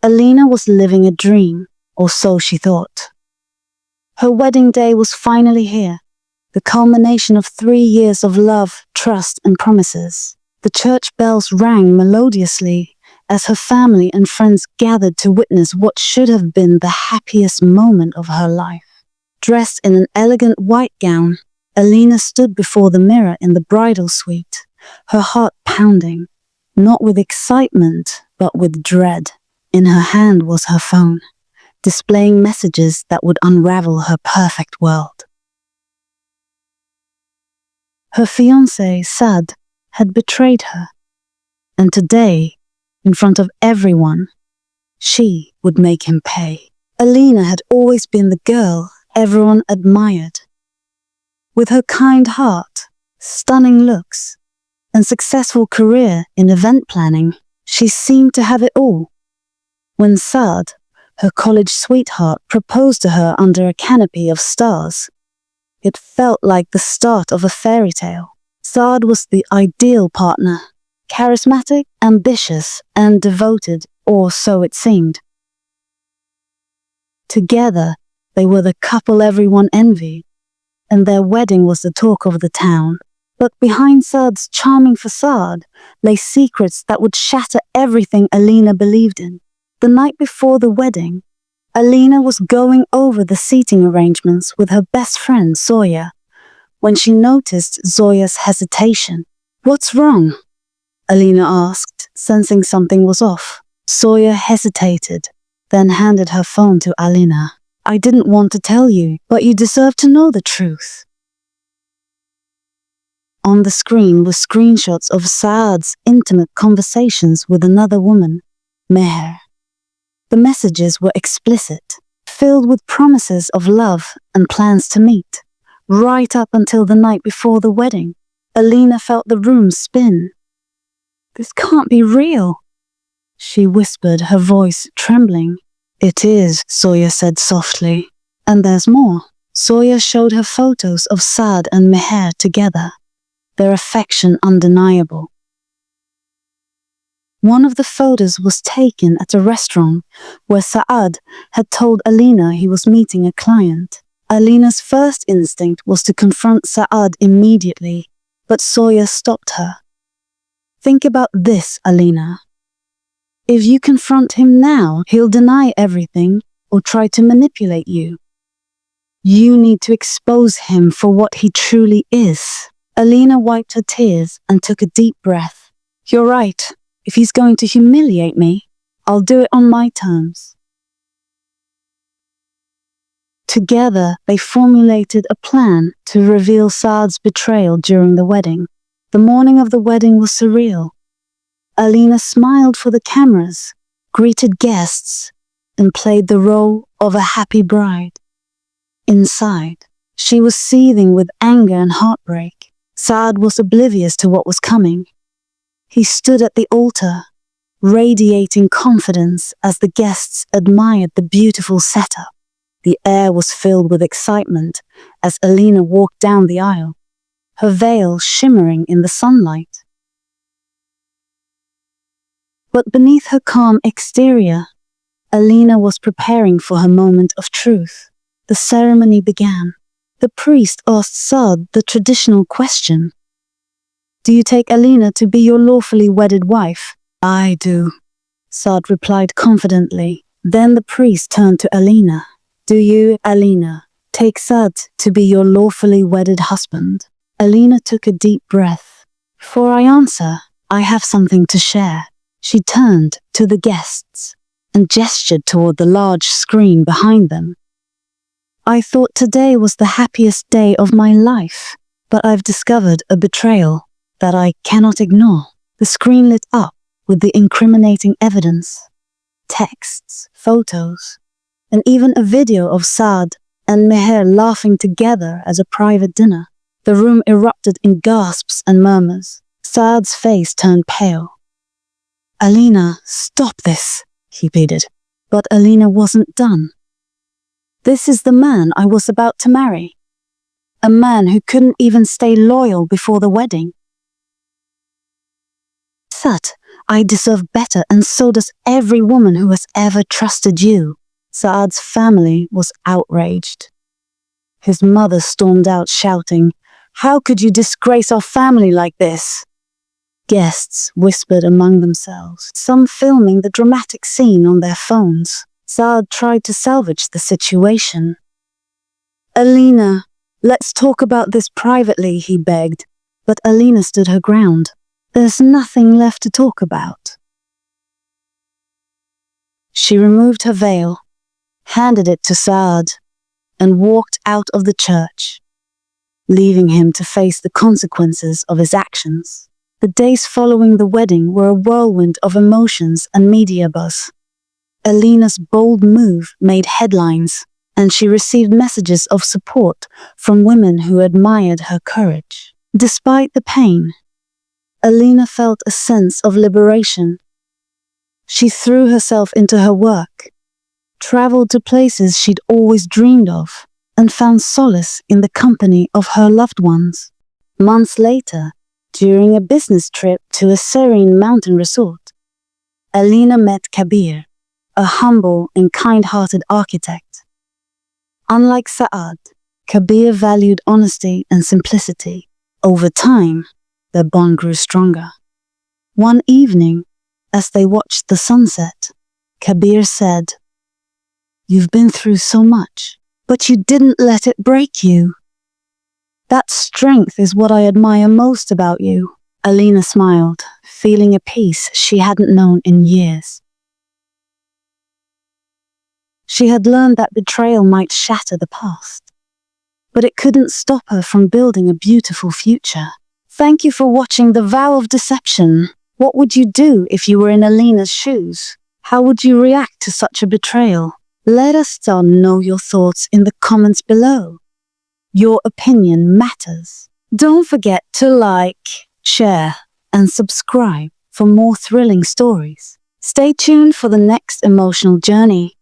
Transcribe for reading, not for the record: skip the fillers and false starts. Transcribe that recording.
Alina was living a dream, or so she thought. Her wedding day was finally here, the culmination of 3 years of love, trust, and promises. The church bells rang melodiously as her family and friends gathered to witness what should have been the happiest moment of her life. Dressed in an elegant white gown, Alina stood before the mirror in the bridal suite, her heart pounding, not with excitement, but with dread. In her hand was her phone, displaying messages that would unravel her perfect world. Her fiancé, Saad, had betrayed her, and today, in front of everyone, she would make him pay. Alina had always been the girl everyone admired. With her kind heart, stunning looks, and successful career in event planning, she seemed to have it all. When Saad, her college sweetheart, proposed to her under a canopy of stars, it felt like the start of a fairy tale. Saad was the ideal partner, charismatic, ambitious, and devoted, or so it seemed. Together, they were the couple everyone envied, and their wedding was the talk of the town. But behind Saad's charming facade lay secrets that would shatter everything Alina believed in. The night before the wedding, Alina was going over the seating arrangements with her best friend, Zoya, when she noticed Zoya's hesitation. "What's wrong?" Alina asked, sensing something was off. Zoya hesitated, then handed her phone to Alina. "I didn't want to tell you, but you deserve to know the truth." On the screen were screenshots of Saad's intimate conversations with another woman, Meher. The messages were explicit, filled with promises of love and plans to meet. Right up until the night before the wedding, Alina felt the room spin. "This can't be real," she whispered, her voice trembling. "It is," Zoya said softly. "And there's more." Zoya showed her photos of Saad and Meher together, their affection undeniable. One of the photos was taken at a restaurant where Saad had told Alina he was meeting a client. Alina's first instinct was to confront Saad immediately, but Zoya stopped her. "Think about this, Alina. If you confront him now, he'll deny everything or try to manipulate you. You need to expose him for what he truly is." Alina wiped her tears and took a deep breath. "You're right. If he's going to humiliate me, I'll do it on my terms." Together, they formulated a plan to reveal Saad's betrayal during the wedding. The morning of the wedding was surreal. Alina smiled for the cameras, greeted guests, and played the role of a happy bride. Inside, she was seething with anger and heartbreak. Saad was oblivious to what was coming. He stood at the altar, radiating confidence as the guests admired the beautiful setup. The air was filled with excitement as Alina walked down the aisle, her veil shimmering in the sunlight. But beneath her calm exterior, Alina was preparing for her moment of truth. The ceremony began. The priest asked Saad the traditional question. "Do you take Alina to be your lawfully wedded wife?" "I do," Saad replied confidently. Then the priest turned to Alina. "Do you, Alina, take Saad to be your lawfully wedded husband?" Alina took a deep breath. "Before I answer, I have something to share." She turned to the guests and gestured toward the large screen behind them. "I thought today was the happiest day of my life, but I've discovered a betrayal that I cannot ignore." The screen lit up with the incriminating evidence, texts, photos, and even a video of Saad and Meher laughing together at a private dinner. The room erupted in gasps and murmurs. Saad's face turned pale. "Alina, stop this," he pleaded. But Alina wasn't done. "This is the man I was about to marry. A man who couldn't even stay loyal before the wedding." "Saad, I deserve better, and so does every woman who has ever trusted you. Saad's family was outraged. His mother stormed out shouting, "How could you disgrace our family like this?" Guests whispered among themselves, some filming the dramatic scene on their phones. Saad tried to salvage the situation. "Alina, let's talk about this privately," he begged, but Alina stood her ground. "There's nothing left to talk about." She removed her veil, handed it to Saad, and walked out of the church, leaving him to face the consequences of his actions. The days following the wedding were a whirlwind of emotions and media buzz. Alina's bold move made headlines, and she received messages of support from women who admired her courage. Despite the pain, Alina felt a sense of liberation. She threw herself into her work, traveled to places she'd always dreamed of, and found solace in the company of her loved ones. Months later, during a business trip to a serene mountain resort, Alina met Kabir, a humble and kind-hearted architect. Unlike Saad, Kabir valued honesty and simplicity. Over time, their bond grew stronger. One evening, as they watched the sunset, Kabir said, "You've been through so much, but you didn't let it break you. That strength is what I admire most about you." Alina smiled, feeling a peace she hadn't known in years. She had learned that betrayal might shatter the past, but it couldn't stop her from building a beautiful future. Thank you for watching The Vow of Deception. What would you do if you were in Alina's shoes? How would you react to such a betrayal? Let us know your thoughts in the comments below. Your opinion matters. Don't forget to like, share, and subscribe for more thrilling stories. Stay tuned for the next emotional journey.